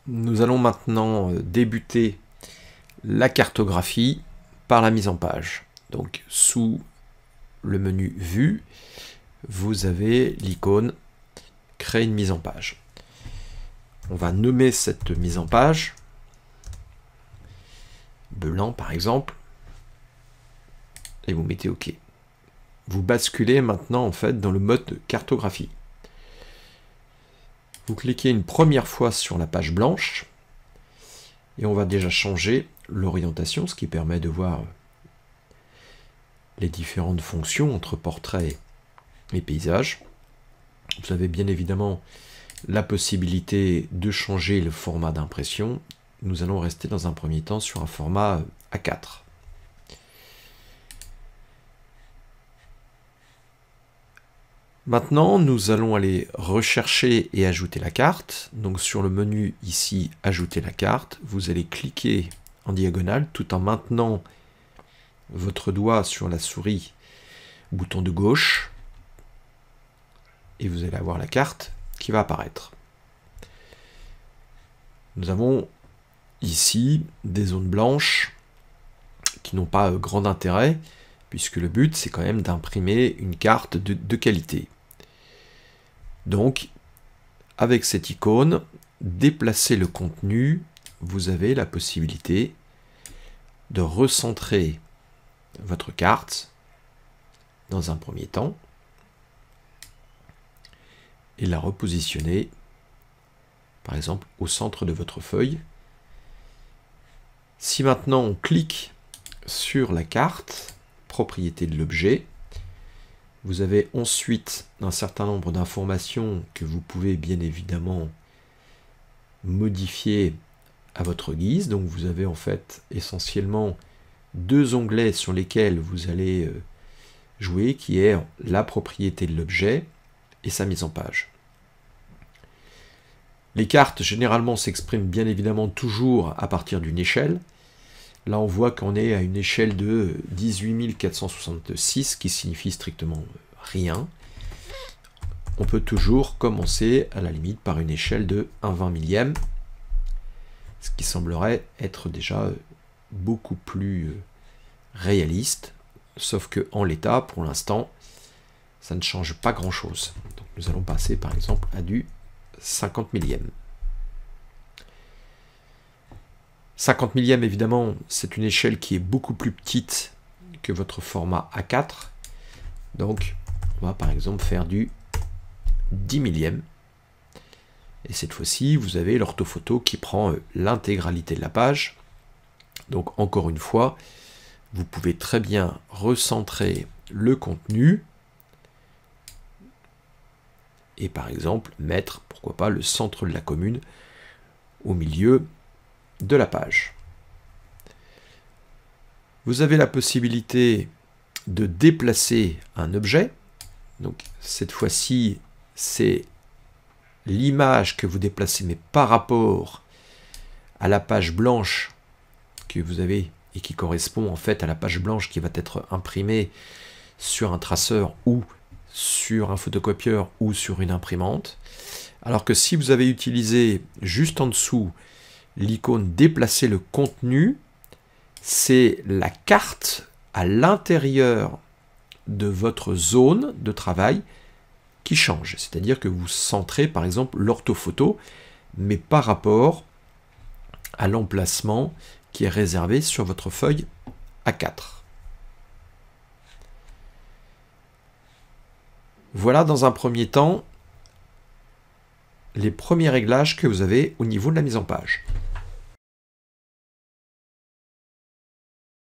Nous allons maintenant débuter la cartographie par la mise en page. Donc sous le menu Vue, vous avez l'icône Créer une mise en page. On va nommer cette mise en page Belan par exemple, et vous mettez OK. Vous basculez maintenant en fait dans le mode de cartographie. Vous cliquez une première fois sur la page blanche et on va déjà changer l'orientation, ce qui permet de voir les différentes fonctions entre portrait et paysage. Vous avez bien évidemment la possibilité de changer le format d'impression. Nous allons rester dans un premier temps sur un format A4. Maintenant, nous allons aller rechercher et ajouter la carte. Donc sur le menu ici, ajouter la carte, vous allez cliquer en diagonale tout en maintenant votre doigt sur la souris, bouton de gauche, et vous allez avoir la carte qui va apparaître. Nous avons ici des zones blanches qui n'ont pas grand intérêt, puisque le but c'est quand même d'imprimer une carte de qualité. Donc, avec cette icône, déplacer le contenu, vous avez la possibilité de recentrer votre carte dans un premier temps et la repositionner, par exemple, au centre de votre feuille. Si maintenant on clique sur la carte, propriété de l'objet, vous avez ensuite un certain nombre d'informations que vous pouvez bien évidemment modifier à votre guise. Donc vous avez en fait essentiellement deux onglets sur lesquels vous allez jouer, qui est la propriété de l'objet et sa mise en page. Les cartes généralement s'expriment bien évidemment toujours à partir d'une échelle. Là, on voit qu'on est à une échelle de 18466, qui signifie strictement rien. On peut toujours commencer, à la limite, par une échelle de 1/20 millième, ce qui semblerait être déjà beaucoup plus réaliste, sauf que en l'état, pour l'instant, ça ne change pas grand-chose. Donc, nous allons passer, par exemple, à du 50 millième. 50 millième, évidemment, c'est une échelle qui est beaucoup plus petite que votre format A4. Donc, on va par exemple faire du 10 millième. Et cette fois-ci, vous avez l'orthophoto qui prend l'intégralité de la page. Donc, encore une fois, vous pouvez très bien recentrer le contenu et par exemple mettre, pourquoi pas, le centre de la commune au milieu de la page. Vous avez la possibilité de déplacer un objet. Donc cette fois-ci, c'est l'image que vous déplacez, mais par rapport à la page blanche que vous avez et qui correspond en fait à la page blanche qui va être imprimée sur un traceur ou sur un photocopieur ou sur une imprimante. Alors que si vous avez utilisé juste en dessous l'icône déplacer le contenu, c'est la carte à l'intérieur de votre zone de travail qui change. C'est-à-dire que vous centrez par exemple l'orthophoto, mais par rapport à l'emplacement qui est réservé sur votre feuille A4. Voilà dans un premier temps les premiers réglages que vous avez au niveau de la mise en page.